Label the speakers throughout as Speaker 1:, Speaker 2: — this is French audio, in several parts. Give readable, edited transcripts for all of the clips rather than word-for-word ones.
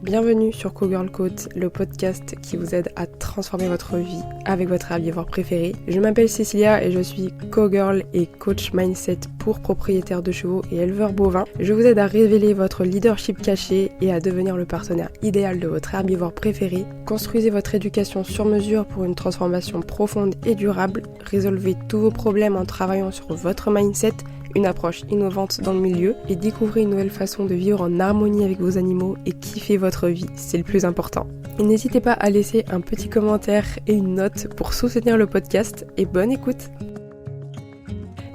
Speaker 1: Bienvenue sur Cogirl Coach, le podcast qui vous aide à transformer votre vie avec votre herbivore préféré. Je m'appelle Cécilia et je suis Cogirl et coach mindset pour propriétaires de chevaux et éleveurs bovins. Je vous aide à révéler votre leadership caché et à devenir le partenaire idéal de votre herbivore préféré. Construisez votre éducation sur mesure pour une transformation profonde et durable. Résolvez tous vos problèmes en travaillant sur votre mindset, une approche innovante dans le milieu et découvrez une nouvelle façon de vivre en harmonie avec vos animaux et kiffer votre vie, c'est le plus important. Et n'hésitez pas à laisser un petit commentaire et une note pour soutenir le podcast et bonne écoute.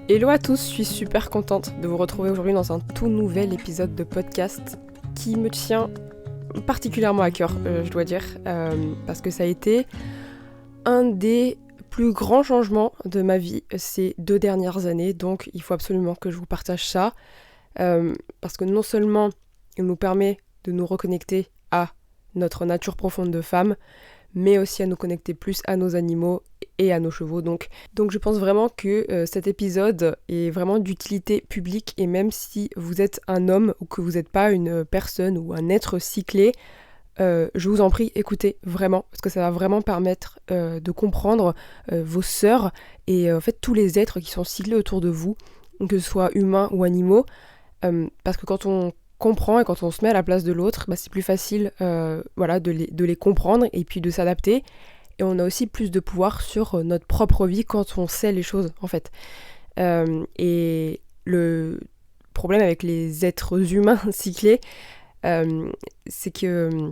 Speaker 1: Hello à tous, je suis super contente de vous retrouver aujourd'hui dans un tout nouvel épisode de podcast qui me tient particulièrement à cœur, je dois dire, parce que ça a été un des plus grand changement de ma vie ces 2 dernières années, donc il faut absolument que je vous partage ça, parce que non seulement il nous permet de nous reconnecter à notre nature profonde de femme, mais aussi à nous connecter plus à nos animaux et à nos chevaux. Donc je pense vraiment que cet épisode est vraiment d'utilité publique, et même si vous êtes un homme ou que vous n'êtes pas une personne ou un être cyclé, je vous en prie, écoutez vraiment, parce que ça va vraiment permettre de comprendre vos sœurs et en fait tous les êtres qui sont cyclés autour de vous, que ce soit humains ou animaux, parce que quand on comprend et quand on se met à la place de l'autre, c'est plus facile de les comprendre et puis de s'adapter, et on a aussi plus de pouvoir sur notre propre vie quand on sait les choses en fait. Et le problème avec les êtres humains cyclés, c'est que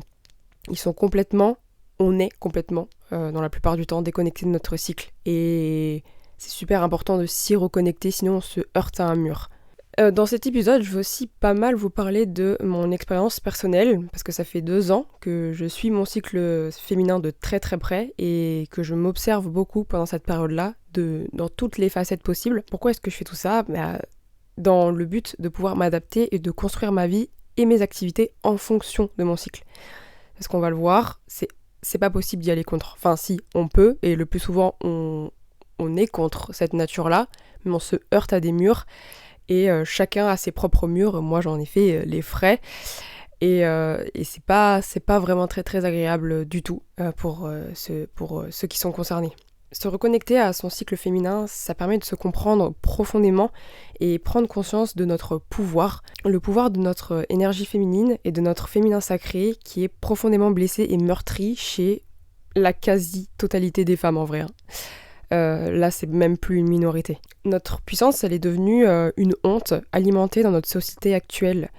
Speaker 1: on est complètement, dans la plupart du temps, déconnecté de notre cycle. Et c'est super important de s'y reconnecter, sinon on se heurte à un mur. Dans cet épisode, je veux aussi pas mal vous parler de mon expérience personnelle, parce que ça fait 2 ans que je suis mon cycle féminin de très très près, et que je m'observe beaucoup pendant cette période-là, dans toutes les facettes possibles. Pourquoi est-ce que je fais tout ça ? Dans le but de pouvoir m'adapter et de construire ma vie et mes activités en fonction de mon cycle. Parce qu'on va le voir, c'est pas possible d'y aller contre. Enfin si, on peut, et le plus souvent on est contre cette nature-là, mais on se heurte à des murs, et chacun a ses propres murs. Moi j'en ai fait les frais, et c'est pas vraiment très très agréable du tout pour ceux qui sont concernés. Se reconnecter à son cycle féminin, ça permet de se comprendre profondément et prendre conscience de notre pouvoir, le pouvoir de notre énergie féminine et de notre féminin sacré qui est profondément blessé et meurtri chez la quasi-totalité des femmes en vrai. Là, c'est même plus une minorité. Notre puissance, elle est devenue une honte alimentée dans notre société actuelle.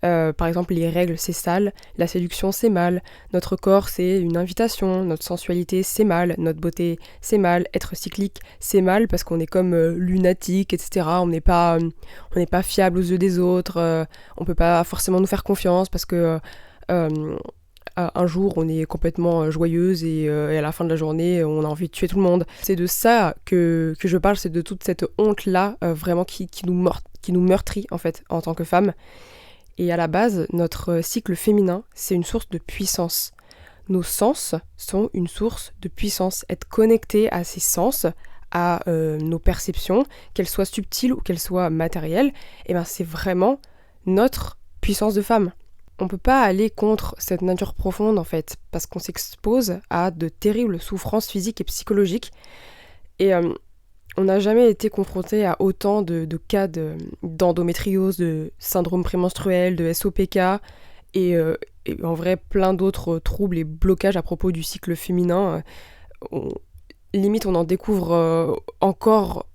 Speaker 1: Par exemple, les règles, c'est sale, la séduction, c'est mal, notre corps, c'est une invitation, notre sensualité, c'est mal, notre beauté, c'est mal, être cyclique, c'est mal parce qu'on est comme lunatique, etc. On n'est pas fiable aux yeux des autres, on peut pas forcément nous faire confiance parce que un jour, on est complètement joyeuse et à la fin de la journée, on a envie de tuer tout le monde. C'est de ça que je parle, c'est de toute cette honte-là, vraiment qui nous meurtrit en fait, en tant que femme. Et à la base, notre cycle féminin, c'est une source de puissance. Nos sens sont une source de puissance. Être connecté à ces sens, à nos perceptions, qu'elles soient subtiles ou qu'elles soient matérielles, c'est vraiment notre puissance de femme. On ne peut pas aller contre cette nature profonde en fait, parce qu'on s'expose à de terribles souffrances physiques et psychologiques. Et on n'a jamais été confronté à autant de cas d'endométriose, de syndrome prémenstruel, de SOPK et en vrai plein d'autres troubles et blocages à propos du cycle féminin. Limite on en découvre encore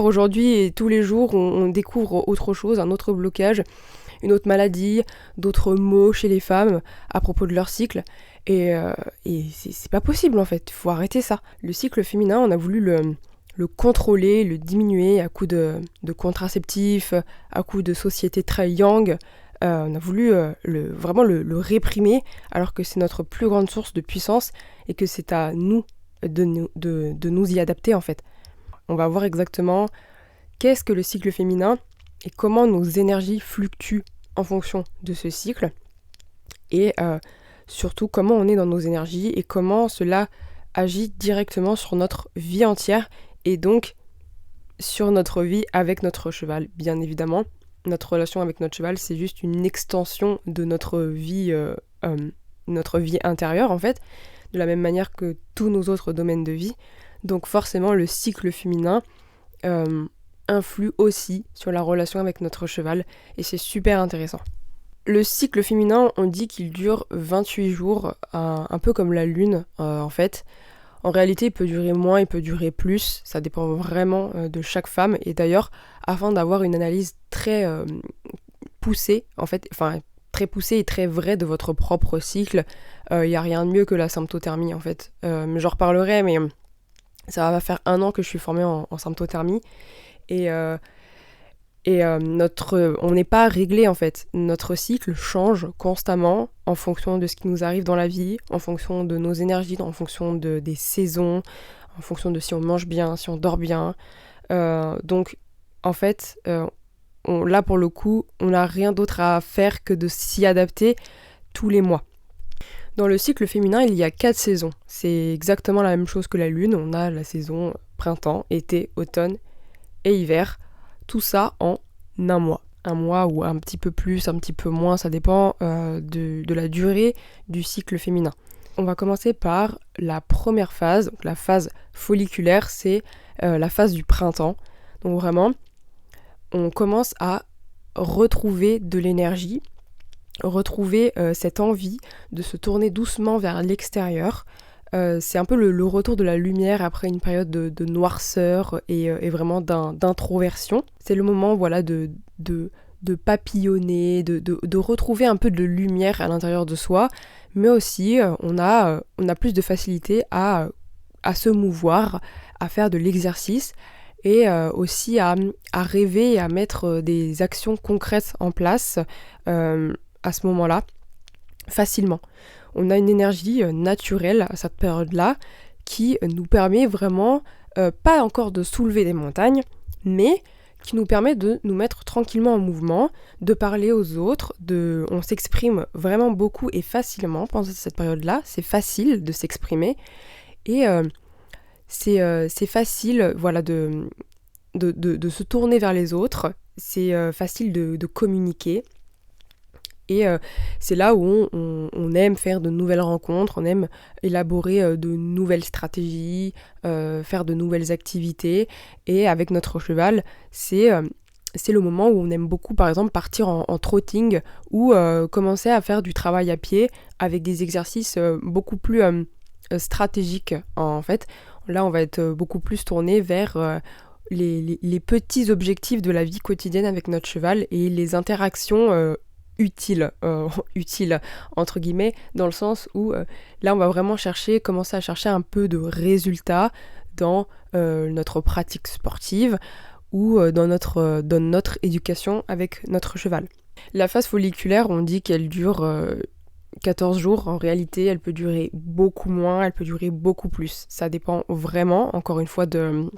Speaker 1: aujourd'hui, et tous les jours on découvre autre chose, un autre blocage, une autre maladie, d'autres maux chez les femmes à propos de leur cycle. Et c'est pas possible en fait, il faut arrêter ça. Le cycle féminin, on a voulu le contrôler, le diminuer à coups de contraceptifs, à coups de société très yang. On a voulu vraiment le réprimer, alors que c'est notre plus grande source de puissance et que c'est à nous de nous y adapter en fait. On va voir exactement qu'est-ce que le cycle féminin et comment nos énergies fluctuent en fonction de ce cycle, et surtout comment on est dans nos énergies et comment cela agit directement sur notre vie entière, et donc sur notre vie avec notre cheval, bien évidemment. Notre relation avec notre cheval, c'est juste une extension de notre vie notre vie intérieure en fait, de la même manière que tous nos autres domaines de vie. Donc forcément le cycle féminin influe aussi sur la relation avec notre cheval et c'est super intéressant. Le cycle féminin, on dit qu'il dure 28 jours, un peu comme la lune en fait. En réalité, il peut durer moins, il peut durer plus, ça dépend vraiment de chaque femme. Et d'ailleurs, afin d'avoir une analyse très poussée, en fait, enfin très poussée et très vraie de votre propre cycle, il n'y a rien de mieux que la symptothermie en fait. Mais j'en reparlerai, mais ça va faire 1 an que je suis formée en symptothermie. Et on n'est pas réglé en fait. Notre cycle change constamment en fonction de ce qui nous arrive dans la vie, en fonction de nos énergies, en fonction des saisons, en fonction de si on mange bien, si on dort bien. Donc en fait, là pour le coup, on n'a rien d'autre à faire que de s'y adapter tous les mois. Dans le cycle féminin, il y a 4 saisons. C'est exactement la même chose que la lune. On a la saison printemps, été, automne et hiver. Tout ça en 1 mois. 1 mois ou un petit peu plus, un petit peu moins, ça dépend de la durée du cycle féminin. On va commencer par la première phase, donc la phase folliculaire, c'est la phase du printemps. Donc vraiment, on commence à retrouver de l'énergie, retrouver cette envie de se tourner doucement vers l'extérieur. C'est un peu le retour de la lumière après une période de noirceur et vraiment d'introversion. C'est le moment voilà, de papillonner, de retrouver un peu de lumière à l'intérieur de soi, mais aussi on a plus de facilité à se mouvoir, à faire de l'exercice et aussi à rêver et à mettre des actions concrètes en place à ce moment-là, facilement. On a une énergie naturelle à cette période-là qui nous permet vraiment, pas encore de soulever des montagnes, mais qui nous permet de nous mettre tranquillement en mouvement, de parler aux autres, on s'exprime vraiment beaucoup et facilement pendant cette période-là. C'est facile de s'exprimer et c'est facile voilà, de se tourner vers les autres, c'est facile de communiquer. Et c'est là où on aime faire de nouvelles rencontres, on aime élaborer de nouvelles stratégies, faire de nouvelles activités. Et avec notre cheval, c'est le moment où on aime beaucoup, par exemple, partir en trotting ou commencer à faire du travail à pied avec des exercices beaucoup plus stratégiques, en fait. Là, on va être beaucoup plus tourné vers les petits objectifs de la vie quotidienne avec notre cheval et les interactions utile entre guillemets, dans le sens où là on va vraiment commencer à chercher un peu de résultats dans notre pratique sportive ou dans notre éducation avec notre cheval. La phase folliculaire, on dit qu'elle dure 14 jours. En réalité, elle peut durer beaucoup moins, elle peut durer beaucoup plus. Ça dépend vraiment, encore une fois, de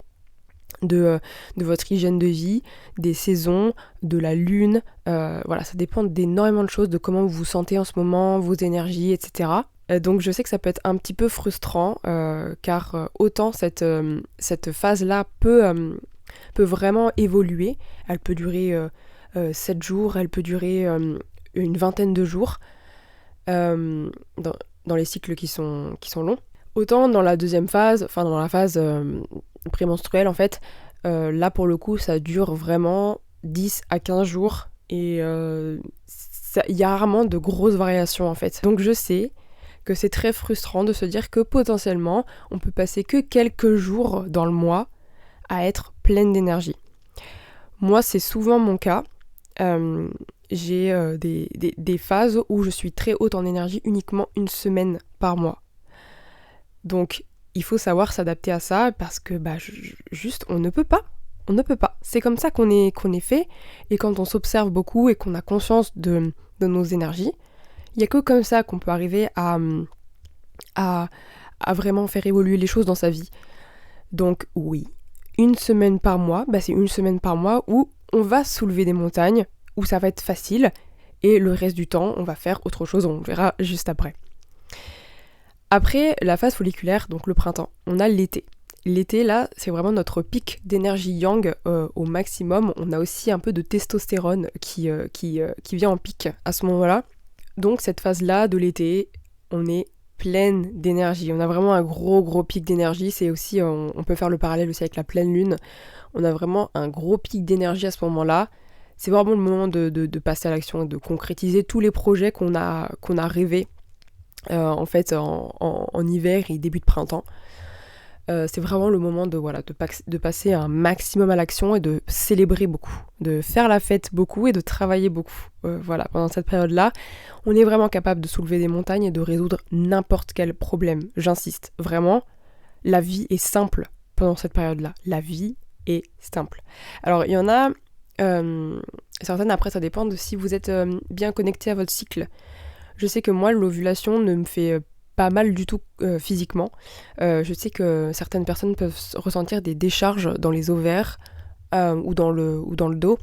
Speaker 1: votre hygiène de vie, des saisons, de la lune, voilà, ça dépend d'énormément de choses, de comment vous vous sentez en ce moment, vos énergies, etc. Donc je sais que ça peut être un petit peu frustrant, car autant cette phase-là peut vraiment évoluer, elle peut durer 7 jours, elle peut durer une vingtaine de jours, dans les cycles qui sont longs. Autant dans la deuxième phase, enfin dans la phase prémenstruelle en fait, là pour le coup ça dure vraiment 10 à 15 jours et il y a rarement de grosses variations en fait. Donc je sais que c'est très frustrant de se dire que potentiellement on peut passer que quelques jours dans le mois à être pleine d'énergie. Moi c'est souvent mon cas, j'ai des phases où je suis très haute en énergie uniquement 1 semaine par mois. Donc il faut savoir s'adapter à ça parce que juste on ne peut pas. C'est comme ça qu'on est fait, et quand on s'observe beaucoup et qu'on a conscience de nos énergies, il n'y a que comme ça qu'on peut arriver à vraiment faire évoluer les choses dans sa vie. Donc oui, 1 semaine par mois, c'est 1 semaine par mois où on va soulever des montagnes, où ça va être facile, et le reste du temps on va faire autre chose, on verra juste après. Après la phase folliculaire, donc le printemps, on a l'été. L'été, là, c'est vraiment notre pic d'énergie yang au maximum. On a aussi un peu de testostérone qui vient en pic à ce moment-là. Donc cette phase-là de l'été, on est pleine d'énergie. On a vraiment un gros pic d'énergie. C'est aussi, on peut faire le parallèle aussi avec la pleine lune. On a vraiment un gros pic d'énergie à ce moment-là. C'est vraiment le moment de passer à l'action et de concrétiser tous les projets qu'on a rêvés en fait en hiver et début de printemps. C'est vraiment le moment de passer un maximum à l'action et de célébrer beaucoup, de faire la fête beaucoup et de travailler beaucoup. Pendant cette période-là, on est vraiment capable de soulever des montagnes et de résoudre n'importe quel problème. J'insiste, vraiment, la vie est simple pendant cette période-là. La vie est simple. Alors, il y en a certaines, après ça dépend de si vous êtes bien connecté à votre cycle. Je sais que moi, l'ovulation ne me fait pas mal du tout physiquement. Je sais que certaines personnes peuvent ressentir des décharges dans les ovaires ou dans le dos.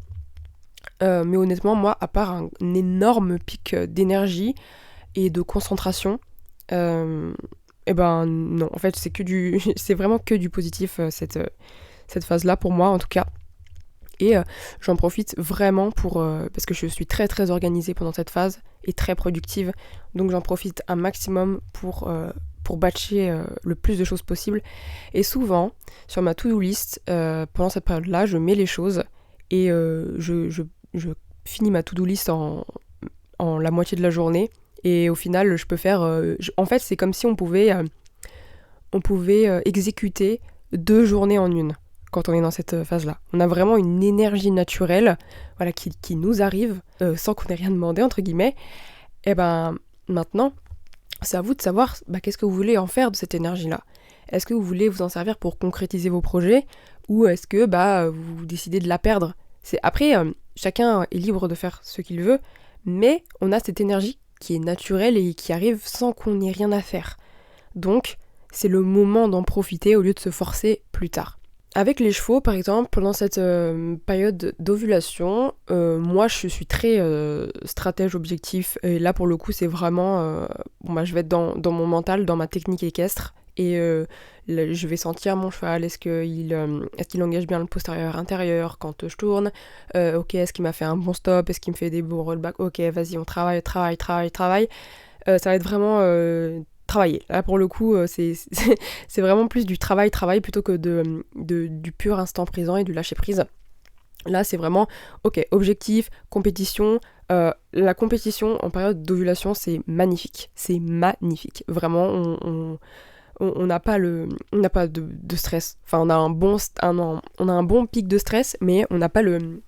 Speaker 1: Mais honnêtement, moi, à part un énorme pic d'énergie et de concentration, et ben non, en fait, c'est vraiment que du positif cette phase-là pour moi en tout cas. Et j'en profite vraiment parce que je suis très très organisée pendant cette phase et très productive, donc j'en profite un maximum pour batcher le plus de choses possible. Et souvent, sur ma to-do list, pendant cette période-là, je mets les choses et je finis ma to-do list en la moitié de la journée. Et au final, je peux faire... en fait, c'est comme si on pouvait exécuter 2 journées en une. Quand on est dans cette phase-là. On a vraiment une énergie naturelle qui nous arrive sans qu'on ait rien demandé, entre guillemets. Et ben maintenant, c'est à vous de savoir qu'est-ce que vous voulez en faire de cette énergie-là. Est-ce que vous voulez vous en servir pour concrétiser vos projets ou est-ce que vous décidez de la perdre ? Après, chacun est libre de faire ce qu'il veut, mais on a cette énergie qui est naturelle et qui arrive sans qu'on ait rien à faire. Donc, c'est le moment d'en profiter au lieu de se forcer plus tard. Avec les chevaux, par exemple, pendant cette période d'ovulation, moi je suis très stratège objectif, et là pour le coup c'est vraiment, je vais être dans mon mental, dans ma technique équestre, et je vais sentir mon cheval, est-ce qu'il engage bien le postérieur intérieur quand je tourne, ok, est-ce qu'il m'a fait un bon stop, est-ce qu'il me fait des bons rollbacks, ok, vas-y on travaille, ça va être vraiment... travailler. Là, pour le coup, c'est vraiment plus du travail plutôt que du pur instant présent et du lâcher prise. Là, c'est vraiment, ok, objectif, compétition. La compétition en période d'ovulation, c'est magnifique. C'est magnifique. Vraiment, on n'a pas de stress. Enfin, on a un bon pic de stress, mais on n'a pas le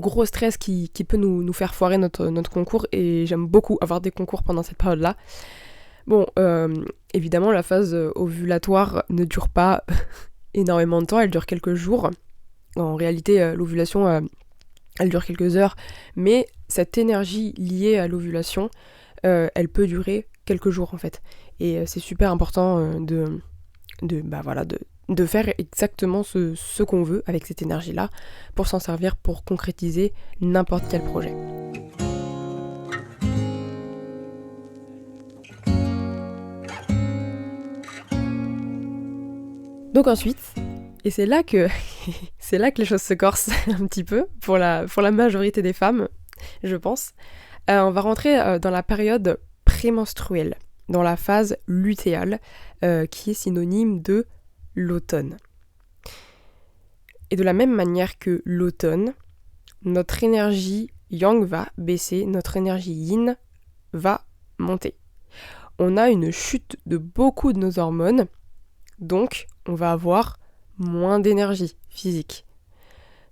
Speaker 1: gros stress qui peut nous faire foirer notre concours. Et j'aime beaucoup avoir des concours pendant cette période-là. Bon, évidemment, la phase ovulatoire ne dure pas énormément de temps, elle dure quelques jours. En réalité, l'ovulation, elle dure quelques heures, mais cette énergie liée à l'ovulation, elle peut durer quelques jours en fait. Et c'est super important de faire exactement ce qu'on veut avec cette énergie-là pour s'en servir pour concrétiser n'importe quel projet. Donc ensuite, et c'est là que les choses se corsent un petit peu pour la majorité des femmes, je pense. On va rentrer dans la période prémenstruelle, dans la phase lutéale, qui est synonyme de l'automne. Et de la même manière que l'automne, notre énergie yang va baisser, notre énergie yin va monter. On a une chute de beaucoup de nos hormones, donc on va avoir moins d'énergie physique.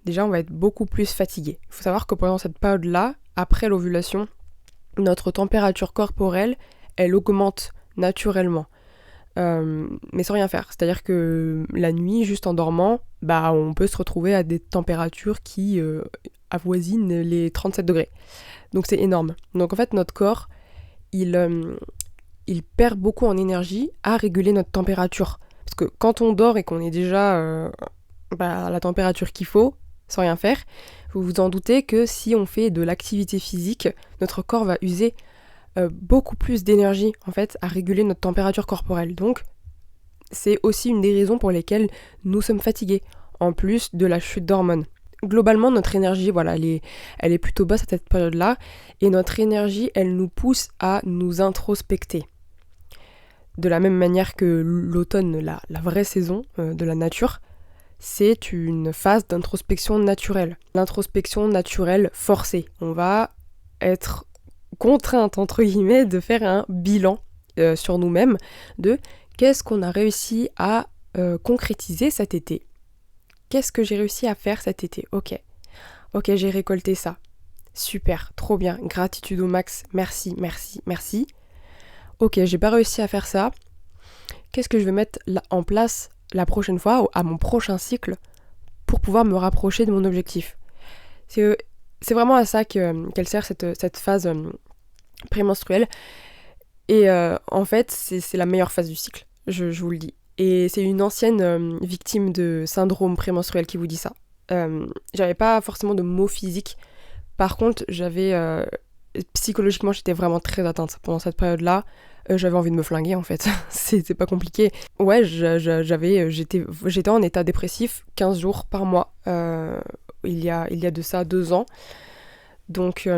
Speaker 1: Déjà, on va être beaucoup plus fatigué. Il faut savoir que pendant cette période-là, après l'ovulation, notre température corporelle, elle augmente naturellement. Mais sans rien faire. C'est-à-dire que la nuit, juste en dormant, on peut se retrouver à des températures qui avoisinent les 37 degrés. Donc c'est énorme. Donc en fait, notre corps, il perd beaucoup en énergie à réguler notre température. Parce que quand on dort et qu'on est déjà à la température qu'il faut, sans rien faire, vous vous en doutez que si on fait de l'activité physique, notre corps va user beaucoup plus d'énergie en fait à réguler notre température corporelle. Donc c'est aussi une des raisons pour lesquelles nous sommes fatigués, en plus de la chute d'hormones. Globalement, notre énergie, voilà, elle est plutôt basse à cette période-là, et notre énergie, elle nous pousse à nous introspecter. De la même manière que l'automne, la vraie saison de la nature, c'est une phase d'introspection naturelle. L'introspection naturelle forcée. On va être contrainte, entre guillemets, de faire un bilan sur nous-mêmes de qu'est-ce qu'on a réussi à concrétiser cet été. Qu'est-ce que j'ai réussi à faire cet été ? Ok, j'ai récolté ça. Super, trop bien, gratitude au max, merci. Ok, j'ai pas réussi à faire ça. Qu'est-ce que je vais mettre en place la prochaine fois, à mon prochain cycle, pour pouvoir me rapprocher de mon objectif ? C'est vraiment à ça qu'elle sert cette phase prémenstruelle. Et en fait, c'est la meilleure phase du cycle, je vous le dis. Et c'est une ancienne victime de syndrome prémenstruel qui vous dit ça. J'avais pas forcément de mots physiques. Par contre, psychologiquement, j'étais vraiment très atteinte pendant cette période-là. J'avais envie de me flinguer en fait, c'est pas compliqué. Ouais, j'étais en état dépressif 15 jours par mois, il y a de ça 2 ans. Donc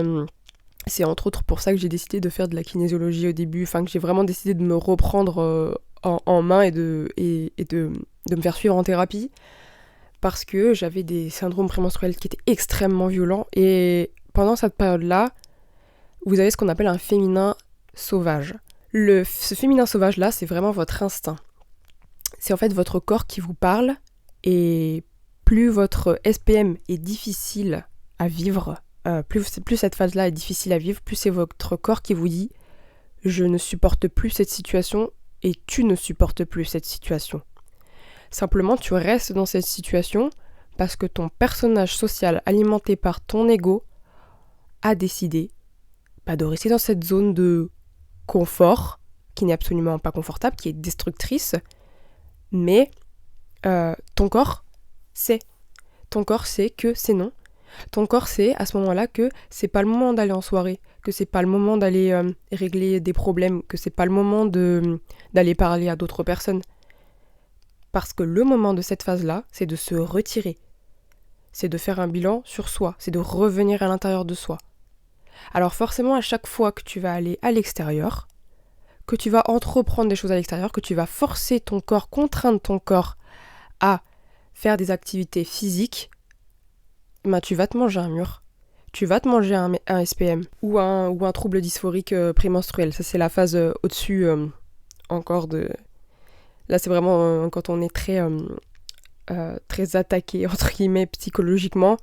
Speaker 1: c'est entre autres pour ça que j'ai décidé de faire de la kinésiologie au début, enfin que j'ai vraiment décidé de me reprendre en main et de me faire suivre en thérapie, parce que j'avais des syndromes prémenstruels qui étaient extrêmement violents, et pendant cette période-là, vous avez ce qu'on appelle un féminin sauvage. Ce féminin sauvage-là, c'est vraiment votre instinct. C'est en fait votre corps qui vous parle, et plus votre SPM est difficile à vivre, plus cette phase-là est difficile à vivre, plus c'est votre corps qui vous dit « je ne supporte plus cette situation et tu ne supportes plus cette situation ». Simplement, tu restes dans cette situation parce que ton personnage social alimenté par ton ego a décidé de rester dans cette zone de confort, qui n'est absolument pas confortable, qui est destructrice, mais ton corps sait. Ton corps sait que c'est non. Ton corps sait à ce moment-là que c'est pas le moment d'aller en soirée, que c'est pas le moment d'aller régler des problèmes, que c'est pas le moment d'aller parler à d'autres personnes. Parce que le moment de cette phase-là, c'est de se retirer. C'est de faire un bilan sur soi, c'est de revenir à l'intérieur de soi. Alors forcément, à chaque fois que tu vas aller à l'extérieur, que tu vas entreprendre des choses à l'extérieur, que tu vas forcer ton corps, contraindre ton corps à faire des activités physiques, tu vas te manger un mur, tu vas te manger un SPM ou un trouble dysphorique prémenstruel. Ça, c'est la phase au-dessus encore de... Là, c'est vraiment quand on est très attaqué, entre guillemets, psychologiquement,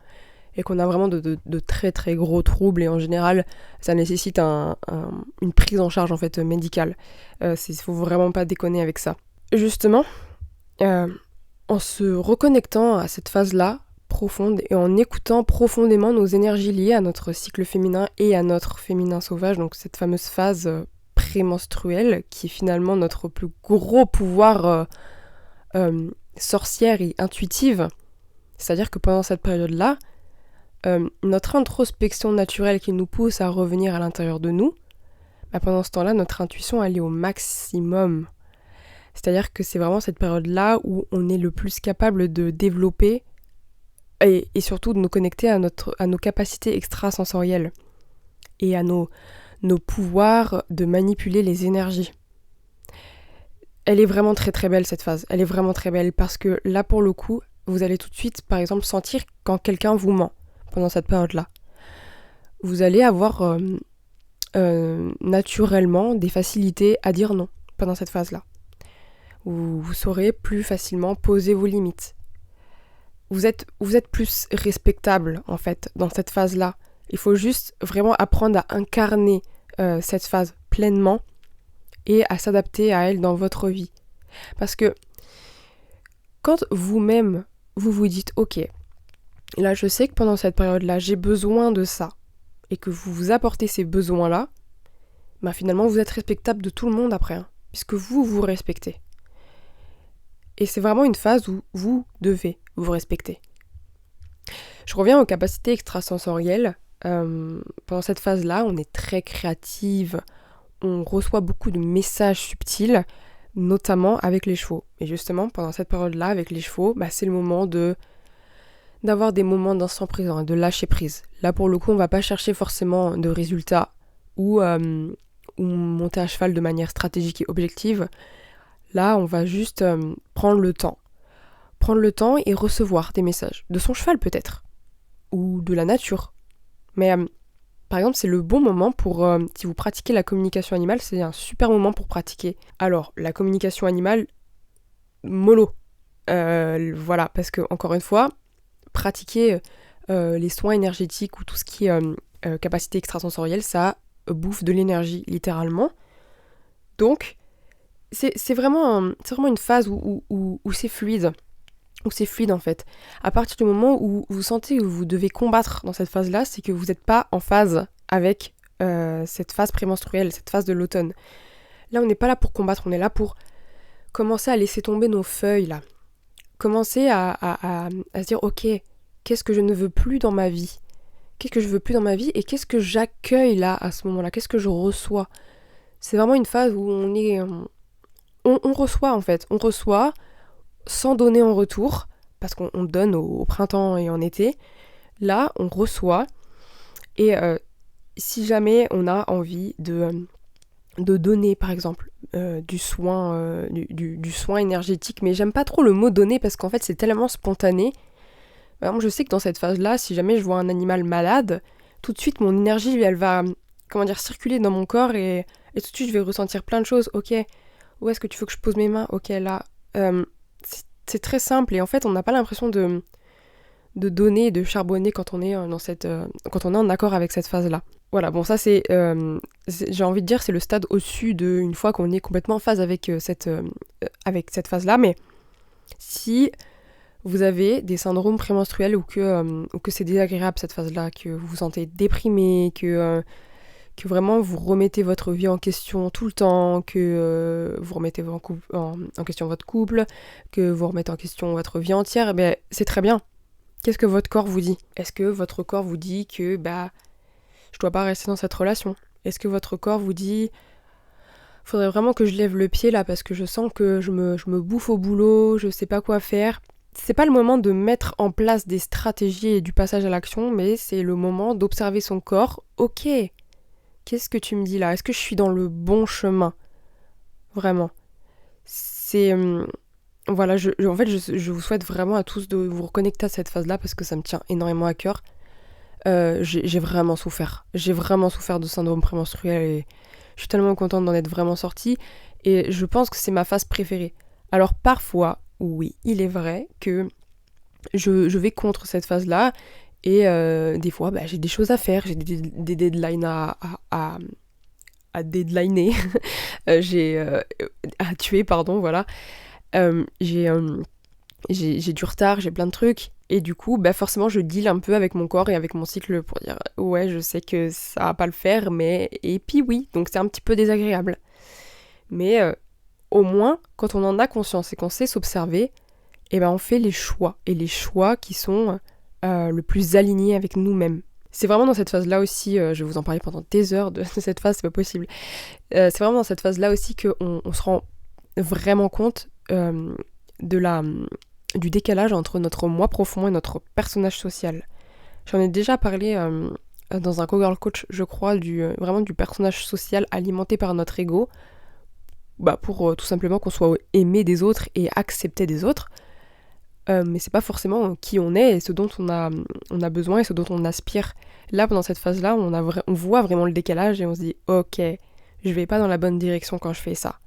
Speaker 1: et qu'on a vraiment de très très gros troubles, et en général ça nécessite une prise en charge en fait médicale. Faut vraiment pas déconner avec ça. Justement, en se reconnectant à cette phase-là profonde et en écoutant profondément nos énergies liées à notre cycle féminin et à notre féminin sauvage, donc cette fameuse phase prémenstruelle qui est finalement notre plus gros pouvoir sorcière et intuitive, c'est-à-dire que pendant cette période-là, notre introspection naturelle qui nous pousse à revenir à l'intérieur de nous, pendant ce temps-là, notre intuition elle est au maximum. C'est-à-dire que c'est vraiment cette période-là où on est le plus capable de développer et surtout de nous connecter à nos capacités extrasensorielles et à nos pouvoirs de manipuler les énergies. Elle est vraiment très très belle cette phase, elle est vraiment très belle parce que là pour le coup, vous allez tout de suite par exemple sentir quand quelqu'un vous ment pendant cette période-là. Vous allez avoir naturellement des facilités à dire non pendant cette phase-là. Vous saurez plus facilement poser vos limites. Vous êtes plus respectable en fait dans cette phase-là. Il faut juste vraiment apprendre à incarner cette phase pleinement et à s'adapter à elle dans votre vie. Parce que quand vous-même, vous vous dites « Ok, là je sais que pendant cette période-là, j'ai besoin de ça » et que vous vous apportez ces besoins-là, finalement vous êtes respectable de tout le monde après, puisque vous vous respectez. Et c'est vraiment une phase où vous devez vous respecter. Je reviens aux capacités extrasensorielles. Pendant cette phase-là, on est très créative, on reçoit beaucoup de messages subtils, notamment avec les chevaux. Et justement, pendant cette période-là, avec les chevaux, c'est le moment d'avoir des moments d'instant présent et de lâcher prise. Là, pour le coup, on va pas chercher forcément de résultats ou monter à cheval de manière stratégique et objective. Là, on va juste prendre le temps. Prendre le temps et recevoir des messages. De son cheval peut-être. Ou de la nature. Mais par exemple, c'est le bon moment pour, si vous pratiquez la communication animale, c'est un super moment pour pratiquer. Alors, la communication animale, mollo. Voilà, parce que, encore une fois, pratiquer les soins énergétiques ou tout ce qui est capacité extrasensorielle, ça bouffe de l'énergie, littéralement. Donc, c'est vraiment une phase où c'est fluide. Où c'est fluide en fait. À partir du moment où vous sentez que vous devez combattre dans cette phase-là, c'est que vous n'êtes pas en phase avec cette phase prémenstruelle, cette phase de l'automne. Là, on n'est pas là pour combattre, on est là pour commencer à laisser tomber nos feuilles, là. Commencer à se dire, ok, qu'est-ce que je ne veux plus dans ma vie ? Qu'est-ce que je veux plus dans ma vie et qu'est-ce que j'accueille là, à ce moment-là ? Qu'est-ce que je reçois ? C'est vraiment une phase où on reçoit en fait. On reçoit sans donner en retour, parce qu'on donne au printemps et en été. Là, on reçoit. Et si jamais on a envie de donner, par exemple, du soin énergétique, mais j'aime pas trop le mot donner parce qu'en fait, c'est tellement spontané. Par exemple, je sais que dans cette phase-là, si jamais je vois un animal malade, tout de suite, mon énergie, elle va, circuler dans mon corps et tout de suite, je vais ressentir plein de choses. Ok, où est-ce que tu veux que je pose mes mains ? Ok, là. C'est très simple et en fait, on n'a pas l'impression de donner et de charbonner quand on est quand on est en accord avec cette phase-là. Voilà, bon, ça j'ai envie de dire, c'est le stade au-dessus une fois qu'on est complètement en phase avec cette phase-là. Mais si vous avez des syndromes prémenstruels ou que c'est désagréable cette phase-là, que vous vous sentez déprimé, que vraiment vous remettez votre vie en question tout le temps, que vous remettez en question votre couple, que vous remettez en question votre vie entière, eh bien, c'est très bien. Qu'est-ce que votre corps vous dit ? Est-ce que votre corps vous dit que je dois pas rester dans cette relation ? Est-ce que votre corps vous dit faudrait vraiment que je lève le pied là parce que je sens que je me bouffe au boulot, je sais pas quoi faire ? C'est pas le moment de mettre en place des stratégies et du passage à l'action, mais c'est le moment d'observer son corps. Ok, qu'est-ce que tu me dis là ? Est-ce que je suis dans le bon chemin ? Vraiment. C'est... voilà, en fait, je vous souhaite vraiment à tous de vous reconnecter à cette phase-là parce que ça me tient énormément à cœur. J'ai vraiment souffert. J'ai vraiment souffert de syndrome prémenstruel et je suis tellement contente d'en être vraiment sortie. Et je pense que c'est ma phase préférée. Alors parfois, oui, il est vrai que je vais contre cette phase-là. Et des fois, j'ai des choses à faire, j'ai des deadlines à deadliner, j'ai à tuer, pardon, voilà. J'ai du retard, j'ai plein de trucs. Et du coup, forcément, je deal un peu avec mon corps et avec mon cycle pour dire ouais, je sais que ça va pas le faire, mais... Et puis oui, donc c'est un petit peu désagréable. Mais au moins, quand on en a conscience et qu'on sait s'observer, on fait les choix. Et les choix qui sont le plus alignés avec nous-mêmes. C'est vraiment dans cette phase-là aussi, je vais vous en parler pendant des heures de cette phase, c'est pas possible. C'est vraiment dans cette phase-là aussi qu'on se rend vraiment compte du décalage entre notre moi profond et notre personnage social. J'en ai déjà parlé dans un co-girl coach, je crois, vraiment du personnage social alimenté par notre ego, pour tout simplement qu'on soit aimé des autres et accepté des autres. Mais c'est pas forcément qui on est et ce dont on a besoin et ce dont on aspire. Là, pendant cette phase-là, on voit vraiment le décalage et on se dit « Ok, je vais pas dans la bonne direction quand je fais ça.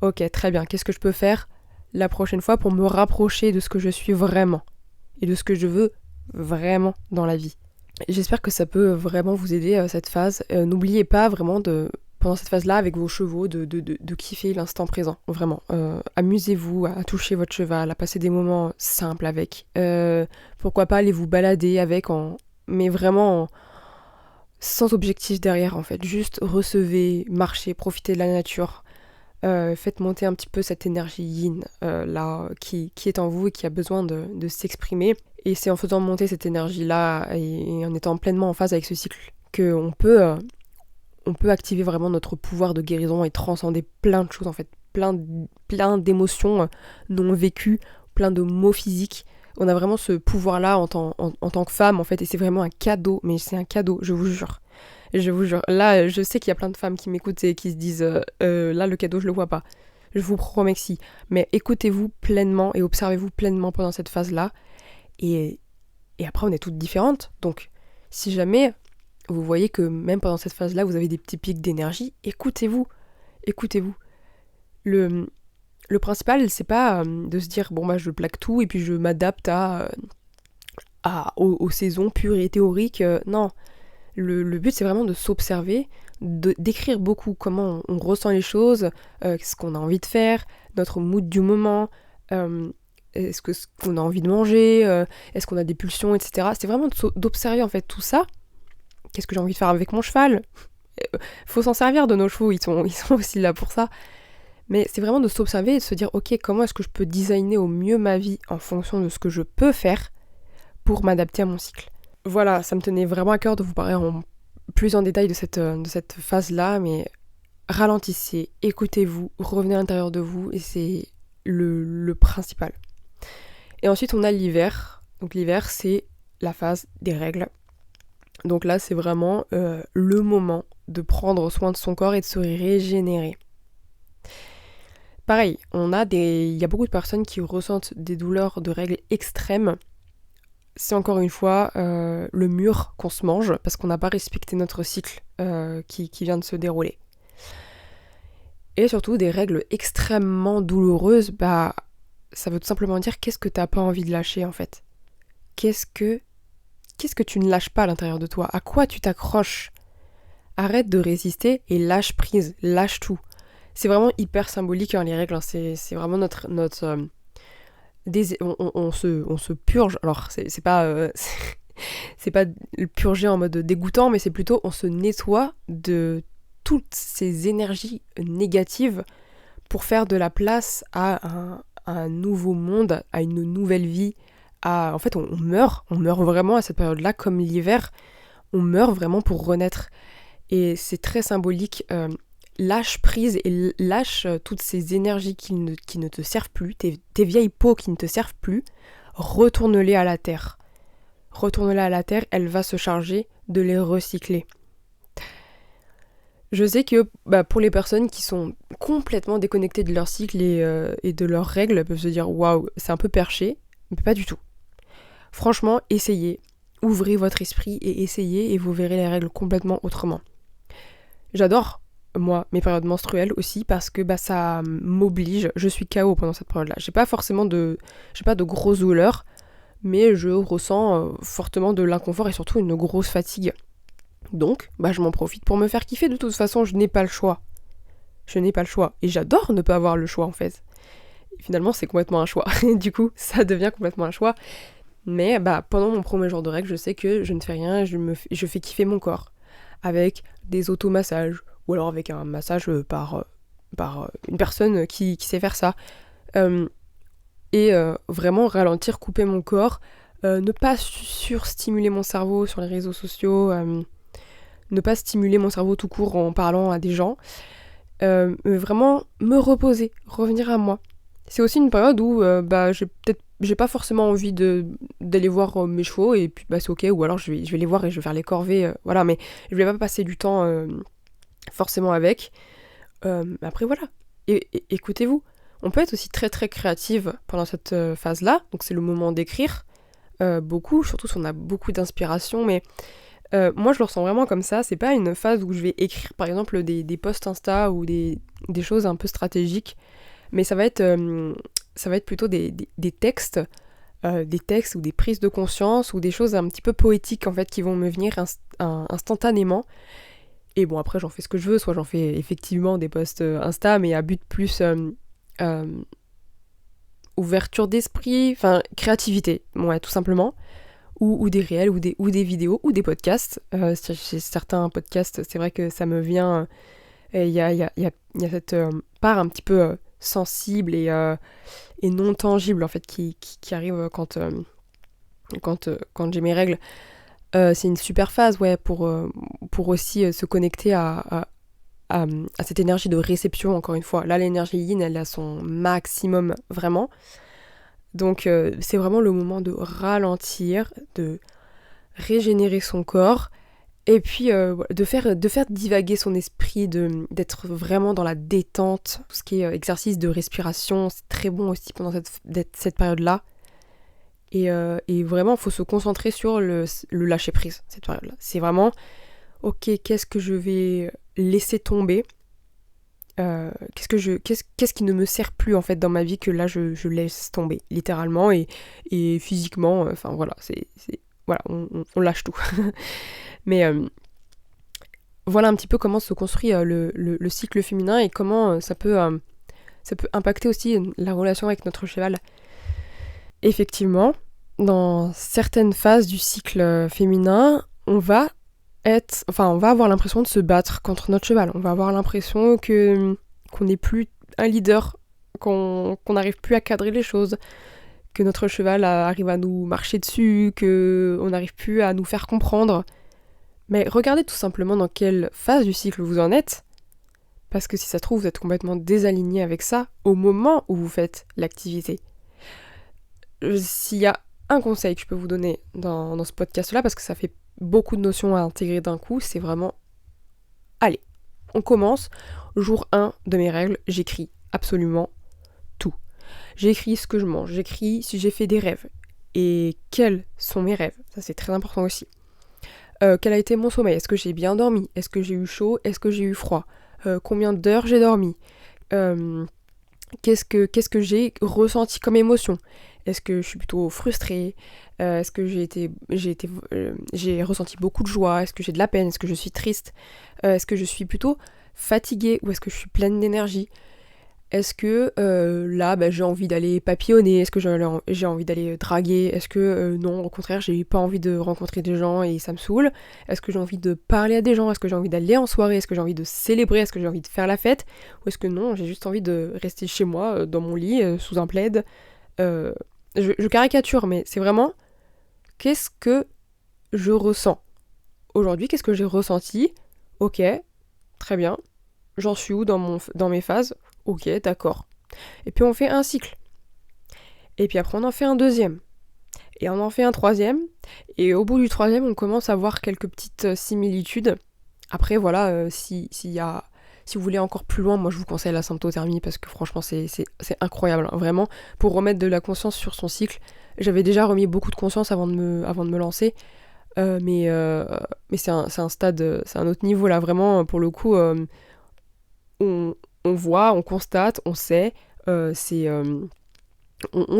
Speaker 1: Ok, très bien, qu'est-ce que je peux faire la prochaine fois pour me rapprocher de ce que je suis vraiment et de ce que je veux vraiment dans la vie ?» J'espère que ça peut vraiment vous aider cette phase. N'oubliez pas vraiment pendant cette phase-là, avec vos chevaux, de kiffer l'instant présent, vraiment. Amusez-vous à toucher votre cheval, à passer des moments simples avec. Pourquoi pas aller vous balader avec, mais vraiment sans objectif derrière, en fait. Juste recevez, marchez, profitez de la nature. Faites monter un petit peu cette énergie yin, là, qui est en vous et qui a besoin de s'exprimer. Et c'est en faisant monter cette énergie-là et en étant pleinement en phase avec ce cycle qu'on peut... on peut activer vraiment notre pouvoir de guérison et transcender plein de choses en fait, plein d'émotions non vécues, plein de maux physiques, On a vraiment ce pouvoir-là en tant que femme, en fait, et c'est vraiment un cadeau, mais c'est un cadeau, je vous jure. Je vous jure. Là, je sais qu'il y a plein de femmes qui m'écoutent et qui se disent là, le cadeau, je le vois pas. Je vous promets que si. Mais écoutez-vous pleinement et observez-vous pleinement pendant cette phase-là. Et après, on est toutes différentes. Donc, si jamais vous voyez que même pendant cette phase-là, vous avez des petits pics d'énergie, écoutez-vous. Écoutez-vous. Le principal, c'est pas de se dire bon, bah, je plaque tout et puis je m'adapte aux saisons pures et théoriques. Non. Le but, c'est vraiment de s'observer, d'écrire beaucoup comment on ressent les choses, ce qu'on a envie de faire, notre mood du moment, ce qu'on a envie de manger, est-ce qu'on a des pulsions, etc. C'est vraiment d'observer en fait tout ça. Qu'est-ce que j'ai envie de faire avec mon cheval ? Faut s'en servir de nos chevaux, ils sont aussi là pour ça. Mais c'est vraiment de s'observer et de se dire ok, comment est-ce que je peux designer au mieux ma vie en fonction de ce que je peux faire pour m'adapter à mon cycle. Voilà, ça me tenait vraiment à cœur de vous parler plus en détail de cette phase-là, mais ralentissez, écoutez-vous, revenez à l'intérieur de vous, et c'est le principal. Et ensuite, on a l'hiver. Donc l'hiver, c'est la phase des règles. Donc là, c'est vraiment le moment de prendre soin de son corps et de se régénérer. Pareil, il y a beaucoup de personnes qui ressentent des douleurs de règles extrêmes. C'est encore une fois le mur qu'on se mange parce qu'on n'a pas respecté notre cycle qui vient de se dérouler. Et surtout des règles extrêmement douloureuses, bah ça veut tout simplement dire qu'est-ce que t'as pas envie de lâcher en fait. Qu'est-ce que tu ne lâches pas à l'intérieur de toi ? À quoi tu t'accroches ? Arrête de résister et lâche prise, lâche tout. C'est vraiment hyper symbolique les règles, hein. C'est vraiment notre on se purge. Alors c'est pas c'est pas le purger en mode dégoûtant, mais c'est plutôt on se nettoie de toutes ces énergies négatives pour faire de la place à un nouveau monde, à une nouvelle vie. En fait, on meurt vraiment à cette période-là, comme l'hiver, on meurt vraiment pour renaître. Et c'est très symbolique. Lâche prise et lâche toutes ces énergies qui ne te servent plus, tes vieilles peaux qui ne te servent plus, retourne-les à la terre. Retourne-les à la terre, elle va se charger de les recycler. Je sais que pour les personnes qui sont complètement déconnectées de leur cycle et de leurs règles, elles peuvent se dire waouh, c'est un peu perché, mais pas du tout. Franchement, essayez, ouvrez votre esprit et essayez et vous verrez les règles complètement autrement. J'adore moi, mes périodes menstruelles aussi, parce que ça m'oblige, je suis KO pendant cette période-là. J'ai pas de grosses douleurs, mais je ressens fortement de l'inconfort et surtout une grosse fatigue. Donc, je m'en profite pour me faire kiffer. De toute façon, je n'ai pas le choix. Et j'adore ne pas avoir le choix, en fait. Et finalement, c'est complètement un choix. Du coup, ça devient complètement un choix. Mais pendant mon premier jour de règles, je sais que je ne fais rien, je fais kiffer mon corps. Avec des automassages, ou alors avec un massage par une personne qui sait faire ça. Et vraiment ralentir, couper mon corps, ne pas surstimuler mon cerveau sur les réseaux sociaux, ne pas stimuler mon cerveau tout court en parlant à des gens, vraiment me reposer, revenir à moi. C'est aussi une période où j'ai pas forcément envie d'aller voir mes chevaux, et puis c'est ok, ou alors je vais les voir et je vais faire les corvées, voilà, mais je vais pas passer du temps forcément avec. Après voilà, écoutez-vous. On peut être aussi très très créative pendant cette phase-là, donc c'est le moment d'écrire beaucoup, surtout si on a beaucoup d'inspiration, mais moi je le ressens vraiment comme ça. C'est pas une phase où je vais écrire par exemple des posts Insta ou des choses un peu stratégiques, mais ça va être plutôt des textes, des textes ou des prises de conscience ou des choses un petit peu poétiques en fait qui vont me venir instantanément. Et bon, après j'en fais ce que je veux, soit j'en fais effectivement des posts Insta, mais à but plus ouverture d'esprit, enfin créativité, ouais, tout simplement, ou des réels, ou des vidéos, ou des podcasts. Chez certains podcasts, c'est vrai que ça me vient, il y a cette part un petit peu sensible et non tangible en fait qui arrive quand j'ai mes règles. C'est une super phase, ouais, pour aussi se connecter à cette énergie de réception, encore une fois. Là, l'énergie yin, elle a son maximum, vraiment. Donc c'est vraiment le moment de ralentir, de régénérer son corps et puis de faire divaguer son esprit, d'être vraiment dans la détente. Tout ce qui est exercice de respiration, c'est très bon aussi pendant cette période-là. Et vraiment, il faut se concentrer sur le lâcher-prise, cette période-là. C'est vraiment, ok, qu'est-ce que je vais laisser tomber, qu'est-ce qui ne me sert plus en fait dans ma vie que là je laisse tomber, littéralement et physiquement, enfin voilà, voilà, on lâche tout. Mais voilà un petit peu comment se construit le cycle féminin et comment ça peut impacter aussi la relation avec notre cheval. Effectivement, dans certaines phases du cycle féminin, on va avoir l'impression de se battre contre notre cheval. On va avoir l'impression qu'on n'est plus un leader, qu'on n'arrive plus à cadrer les choses, que notre cheval arrive à nous marcher dessus, qu'on n'arrive plus à nous faire comprendre. Mais regardez tout simplement dans quelle phase du cycle vous en êtes, parce que si ça se trouve, vous êtes complètement désaligné avec ça au moment où vous faites l'activité. S'il y a un conseil que je peux vous donner dans ce podcast-là, parce que ça fait beaucoup de notions à intégrer d'un coup, c'est vraiment... Allez, on commence. Jour 1 de mes règles, j'écris absolument tout. J'écris ce que je mange, j'écris si j'ai fait des rêves. Et quels sont mes rêves? Ça, c'est très important aussi. Quel a été mon sommeil? Est-ce que j'ai bien dormi? Est-ce que j'ai eu chaud? Est-ce que j'ai eu froid? Combien d'heures j'ai dormi? Qu'est-ce que j'ai ressenti comme émotion? Est-ce que je suis plutôt frustrée? Est-ce que j'ai ressenti beaucoup de joie? Est-ce que j'ai de la peine? Est-ce que je suis triste? Est-ce que je suis plutôt fatiguée ou est-ce que je suis pleine d'énergie? Est-ce que là, j'ai envie d'aller papillonner? Est-ce que j'ai envie d'aller draguer? Est-ce que non, au contraire, j'ai pas envie de rencontrer des gens et ça me saoule? Est-ce que j'ai envie de parler à des gens? Est-ce que j'ai envie d'aller en soirée? Est-ce que j'ai envie de célébrer? Est-ce que j'ai envie de faire la fête? Ou est-ce que non, j'ai juste envie de rester chez moi, dans mon lit, sous un plaid? Je caricature, mais c'est vraiment qu'est-ce que je ressens aujourd'hui? Qu'est-ce que j'ai ressenti? Ok, très bien. J'en suis où dans mes phases? Ok, d'accord. Et puis on fait un cycle. Et puis après on en fait un deuxième. Et on en fait un troisième. Et au bout du troisième, on commence à voir quelques petites similitudes. Après, voilà, si vous voulez encore plus loin, moi je vous conseille la symptothermie parce que franchement c'est incroyable, hein. Vraiment, pour remettre de la conscience sur son cycle. J'avais déjà remis beaucoup de conscience avant de me lancer. Mais c'est un stade, c'est un autre niveau là, vraiment, pour le coup, on voit, on constate, on sait, on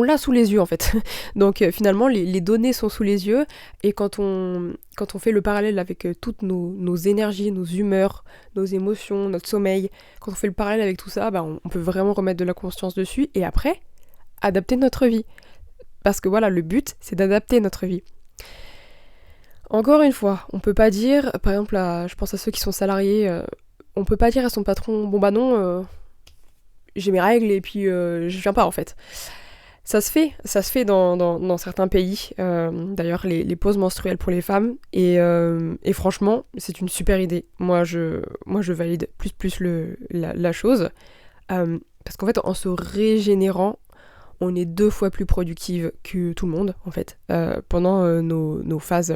Speaker 1: l'a sous les yeux en fait. Donc finalement les données sont sous les yeux et quand on fait le parallèle avec toutes nos énergies, nos humeurs, nos émotions, notre sommeil, quand on fait le parallèle avec tout ça, on peut vraiment remettre de la conscience dessus et après adapter notre vie. Parce que voilà, le but c'est d'adapter notre vie. Encore une fois, on peut pas dire, par exemple je pense à ceux qui sont salariés, on peut pas dire à son patron, bon bah non, j'ai mes règles et puis je viens pas en fait. Ça se fait dans certains pays, d'ailleurs les pauses menstruelles pour les femmes, et franchement, c'est une super idée. Moi je valide plus la chose, parce qu'en fait, en se régénérant, on est 2 fois plus productive que tout le monde, en fait, pendant nos phases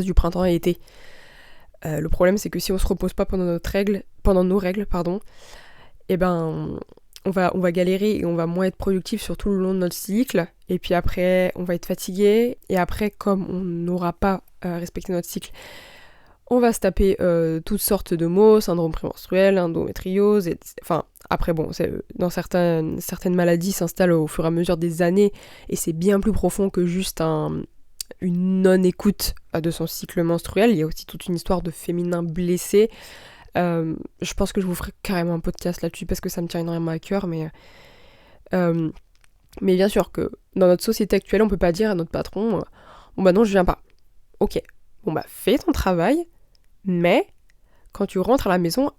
Speaker 1: du printemps et été. Le problème, c'est que si on se repose pas pendant nos règles, eh ben on va galérer et on va moins être productif sur tout le long de notre cycle. Et puis après, on va être fatigué. Et après, comme on n'aura pas respecté notre cycle, on va se taper toutes sortes de maux, syndrome prémenstruel, endométriose. Enfin, après, bon, dans certaines maladies s'installent au fur et à mesure des années. Et c'est bien plus profond que juste une non-écoute de son cycle menstruel. Il y a aussi toute une histoire de féminin blessé. Je pense que je vous ferai carrément un podcast là-dessus parce que ça me tient énormément à cœur, mais bien sûr que dans notre société actuelle, on peut pas dire à notre patron bon bah non, je viens pas. Ok, bon bah fais ton travail, mais quand tu rentres à la maison,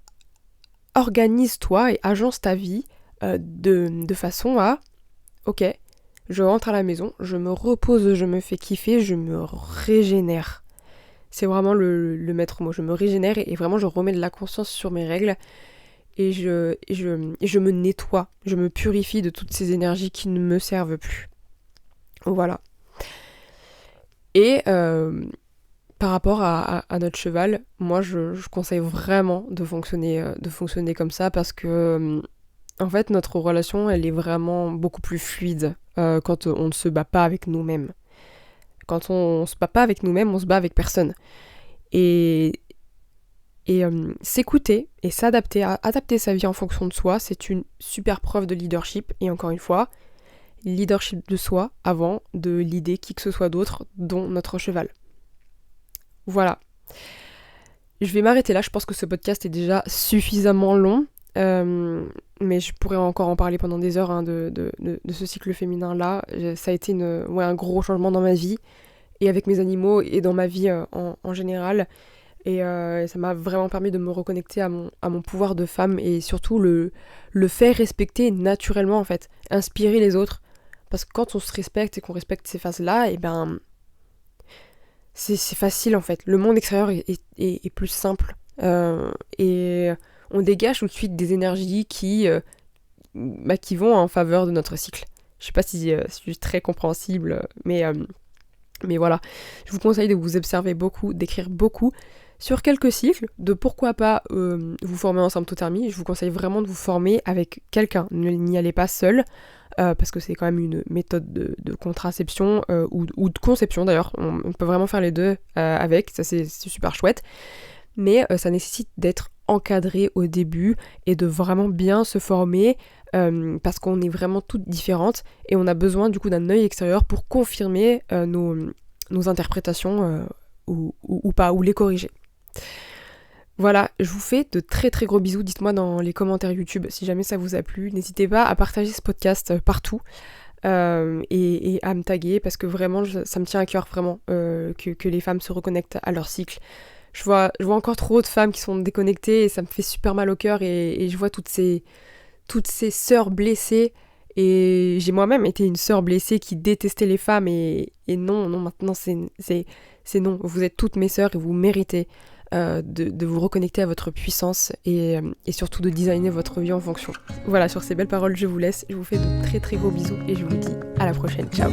Speaker 1: organise-toi et agence ta vie de façon à ok, je rentre à la maison, je me repose, je me fais kiffer, je me régénère. C'est vraiment le maître mot. Je me régénère et vraiment je remets de la conscience sur mes règles. je me nettoie, je me purifie de toutes ces énergies qui ne me servent plus. Voilà. Et par rapport à notre cheval, moi je conseille vraiment de fonctionner comme ça parce que en fait notre relation elle est vraiment beaucoup plus fluide quand on ne se bat pas avec nous-mêmes. Quand on se bat pas avec nous-mêmes, on se bat avec personne. Et s'écouter et s'adapter, adapter sa vie en fonction de soi, c'est une super preuve de leadership. Et encore une fois, leadership de soi avant de leader qui que ce soit d'autre, dont notre cheval. Voilà. Je vais m'arrêter là, je pense que ce podcast est déjà suffisamment long. Mais je pourrais encore en parler pendant des heures de ce cycle féminin-là. Ça a été un gros changement dans ma vie, et avec mes animaux, et dans ma vie en général. Et ça m'a vraiment permis de me reconnecter à mon pouvoir de femme, et surtout le faire respecter naturellement, en fait. Inspirer les autres. Parce que quand on se respecte et qu'on respecte ces phases-là, et ben c'est facile, en fait. Le monde extérieur est plus simple. Et on dégage tout de suite des énergies qui vont en faveur de notre cycle. Je sais pas si je suis très compréhensible, mais voilà. Je vous conseille de vous observer beaucoup, d'écrire beaucoup sur quelques cycles, de pourquoi pas vous former en symptothermie. Je vous conseille vraiment de vous former avec quelqu'un. N'y allez pas seul, parce que c'est quand même une méthode de contraception, ou de conception d'ailleurs. On peut vraiment faire les deux avec, ça c'est super chouette. Mais ça nécessite d'être encadré au début et de vraiment bien se former, parce qu'on est vraiment toutes différentes et on a besoin du coup d'un œil extérieur pour confirmer nos interprétations ou pas, ou les corriger. Voilà, je vous fais de très très gros bisous. Dites-moi dans les commentaires YouTube si jamais ça vous a plu. N'hésitez pas à partager ce podcast partout, et à me taguer, parce que vraiment ça me tient à cœur vraiment que les femmes se reconnectent à leur cycle. Je vois encore trop de femmes qui sont déconnectées et ça me fait super mal au cœur, et je vois toutes ces sœurs blessées, et j'ai moi-même été une sœur blessée qui détestait les femmes, et non, maintenant c'est non, vous êtes toutes mes sœurs et vous méritez de vous reconnecter à votre puissance, et surtout de designer votre vie en fonction. Voilà, sur ces belles paroles je vous laisse, je vous fais de très très gros bisous et je vous dis à la prochaine, ciao.